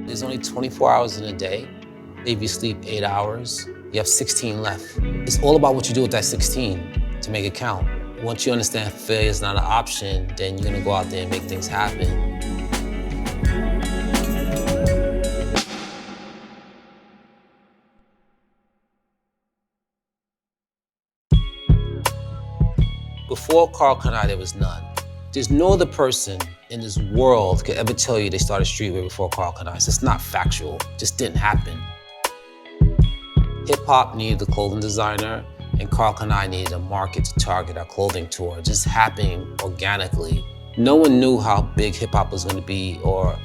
There's only 24 hours in a day. If you sleep 8 hours, you have 16 left. It's all about what you do with that 16 to make it count. Once you understand failure is not an option, then you're gonna go out there and make things happen. Before Karl Kani, there was none. There's no other person in this world could ever tell you they started streetwear before Karl Kani. It's not factual, it just didn't happen. Hip hop needed a clothing designer, and Karl Kani needed a market to target our clothing tour, just happening organically. No one knew how big hip hop was gonna be, or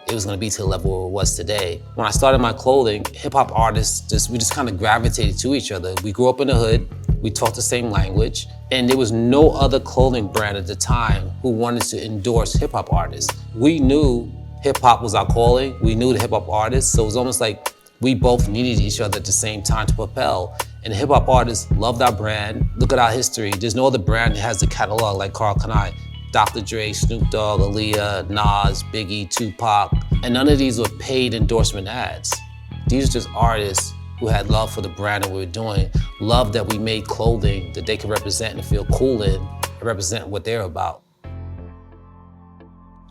it was gonna be to the level where it was today. When I started my clothing, hip hop artists, we just kind of gravitated to each other. We grew up in the hood, we talked the same language, and there was no other clothing brand at the time who wanted to endorse hip hop artists. We knew hip hop was our calling, we knew the hip hop artists, so it was almost like we both needed each other at the same time to propel. And the hip hop artists loved our brand. Look at our history. There's no other brand that has the catalog like Karl Kani. Dr. Dre, Snoop Dogg, Aaliyah, Nas, Biggie, Tupac, and none of these were paid endorsement ads. These are just artists who had love for the brand that we were doing, love that we made clothing that they could represent and feel cool in, and represent what they're about.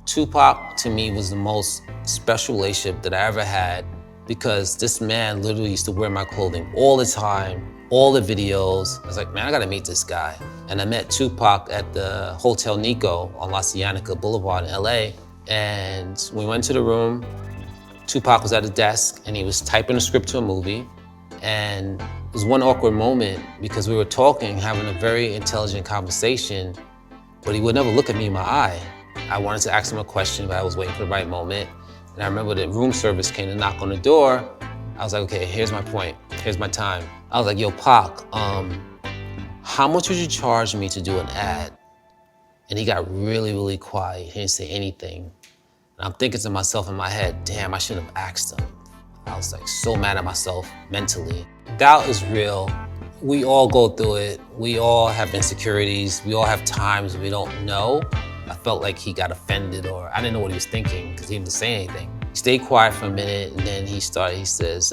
Tupac, to me, was the most special relationship that I ever had, because this man literally used to wear my clothing all the time, all the videos. I was like, man, I gotta meet this guy. And I met Tupac at the Hotel Nico on La Cienega Boulevard in LA. And we went to the room. Tupac was at a desk and he was typing a script to a movie. And it was one awkward moment because we were talking, having a very intelligent conversation, but he would never look at me in my eye. I wanted to ask him a question, but I was waiting for the right moment. And I remember the room service came to knock on the door. I was like, okay, here's my point, here's my time. I was like, yo, Pac, how much would you charge me to do an ad? And he got really, really quiet. He didn't say anything. And I'm thinking to myself in my head, damn, I should have asked him. I was like so mad at myself mentally. Doubt is real. We all go through it. We all have insecurities. We all have times we don't know. I felt like he got offended, or I didn't know what he was thinking because he didn't say anything. He stayed quiet for a minute and then he says,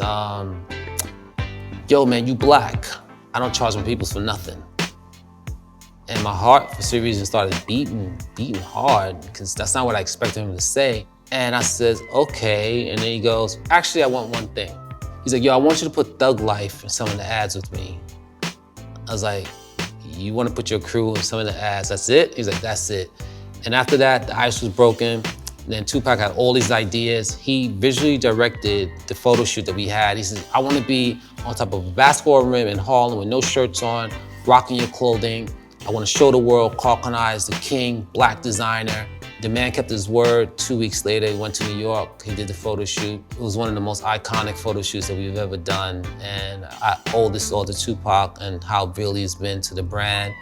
yo man, you black. I don't charge my peoples for nothing. And my heart, for some reason, started beating hard because that's not what I expected him to say. And I says, okay. And then he goes, actually, I want one thing. He's like, yo, I want you to put Thug Life in some of the ads with me. I was like, you want to put your crew in some of the ads, that's it? He's like, that's it. And after that, the ice was broken. And then Tupac had all these ideas. He visually directed the photo shoot that we had. He says, I want to be on top of a basketball rim in Harlem with no shirts on, rocking your clothing. I want to show the world Karl Kani is the king, black designer. The man kept his word. 2 weeks later, he went to New York. He did the photo shoot. It was one of the most iconic photo shoots that we've ever done. And I owe this all to Tupac and how real he's been to the brand.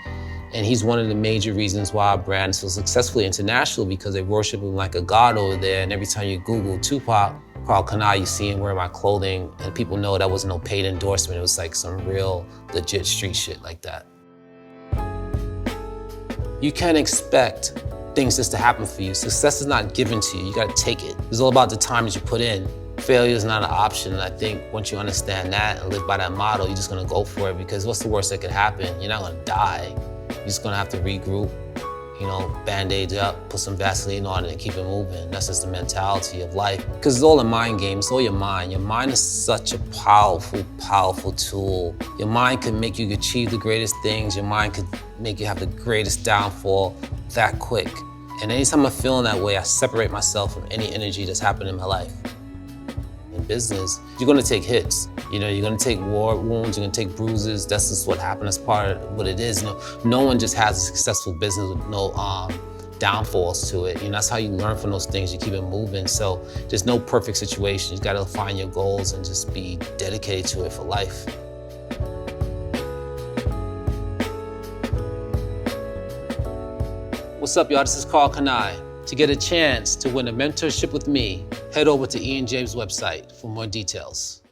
And he's one of the major reasons why our brand is so successful internationally, because they worship him like a god over there. And every time you Google Tupac, Karl Kani, you see him wearing my clothing, and people know that wasn't no paid endorsement. It was like some real legit street shit like that. You can't expect things just to happen for you. Success is not given to you, you gotta take it. It's all about the time that you put in. Failure is not an option, and I think once you understand that and live by that motto, you're just gonna go for it, because what's the worst that could happen? You're not gonna die. You're just gonna have to regroup, you know, band-aid up, put some Vaseline on it and keep it moving. That's just the mentality of life. Because it's all a mind game, it's all your mind. Your mind is such a powerful, powerful tool. Your mind can make you achieve the greatest things. Your mind could make you have the greatest downfall that quick. And anytime I'm feeling that way, I separate myself from any energy that's happened in my life. In business, you're gonna take hits. You know, you're gonna take war wounds, you're gonna take bruises. That's just what happened. That's part of what it is. You know, no one just has a successful business with no downfalls to it. You know, that's how you learn from those things. You keep it moving. So there's no perfect situation. You gotta find your goals and just be dedicated to it for life. What's up, y'all? This is Karl Kani. To get a chance to win a mentorship with me, head over to Ian James' website for more details.